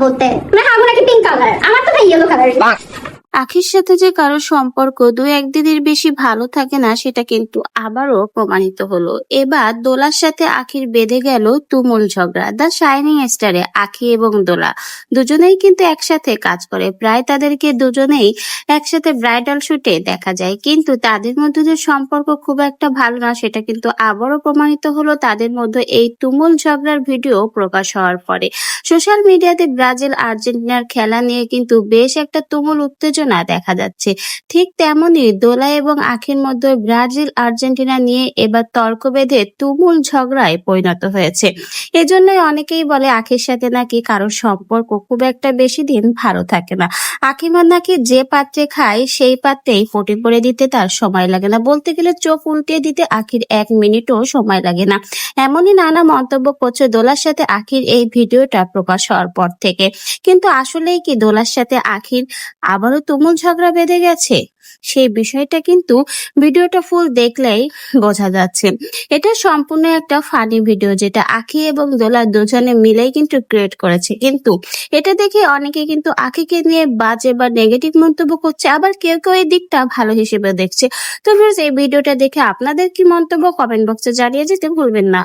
বলতে, মানে হাগু নাকি পিঙ্ক কালার, আমার তো ভাই ইয়েলো কালার। আখির সাথে যে কারো সম্পর্ক দুই একদিনের বেশি ভালো থাকে না সেটা কিন্তু আবারও প্রমাণিত হলো। এবার দোলার সাথে আখির বেঁধে গেল তুমুল ঝগড়া। দ্য শাইনিং স্টারে আখি এবং দোলা দুজনেই কিন্তু একসাথে কাজ করে, প্রায় তাদেরকে দুজনেই একসাথে ব্রাইডাল শুটে দেখা যায়, কিন্তু তাদের মধ্যে যে সম্পর্ক খুব একটা ভালো না সেটা কিন্তু আবারও প্রমাণিত হলো তাদের মধ্যে এই তুমুল ঝগড়ার ভিডিও প্রকাশ হওয়ার পরে। সোশ্যাল মিডিয়াতে ব্রাজিল আর্জেন্টিনার খেলা নিয়ে কিন্তু বেশ একটা তুমুল উত্তেজনা দেখা যাচ্ছে। ঠিক তেমনি দোলা এবং আখির মধ্যে ব্রাজিল আর্জেন্টিনা নিয়ে এবার তর্ক বেঁধে তুমুল ঝগড়ায় পরিণত হয়েছে। এজন্যই অনেকেই বলে আখির সাথে নাকি কারোর সম্পর্ক খুব একটা বেশি দিন ভালো থাকে না। আখিমা নাকি যে পাত্রে খায় সেই পাত্রেই ফটি করে দিতে তার সময় লাগে না, বলতে গেলে চোখ উল্টিয়ে দিতে আখির 1 মিনিটও সময় লাগে না। এমনই নানা মন্তব্য করছে দোলার সাথে আখির এই ভিডিওটা প্রকাশ হওয়ার পর থেকে। কিন্তু আসলেই কি দোলার সাথে আখির আবারও তুমুল ঝগড়া বেঁধে গেছে? সেই বিষয়টা কিন্তু ভিডিওটা ফুল দেখলেই বোঝা যাচ্ছে। এটা সম্পূর্ণ একটা ফানি ভিডিও যেটা আখি এবং দোলা দুজনে মিলেই কিন্তু ক্রিয়েট করেছে, কিন্তু এটা দেখে অনেকে কিন্তু আখিকে নিয়ে বাজে বা নেগেটিভ মন্তব্য করছে, আবার কেউ কেউ এই দিকটা ভালো হিসেবে দেখছে। তো ফ্রেন্ডস, এই ভিডিওটা দেখে আপনাদের কি মন্তব্য কমেন্ট বক্সে জানিয়ে যেতে ভুলবেন না।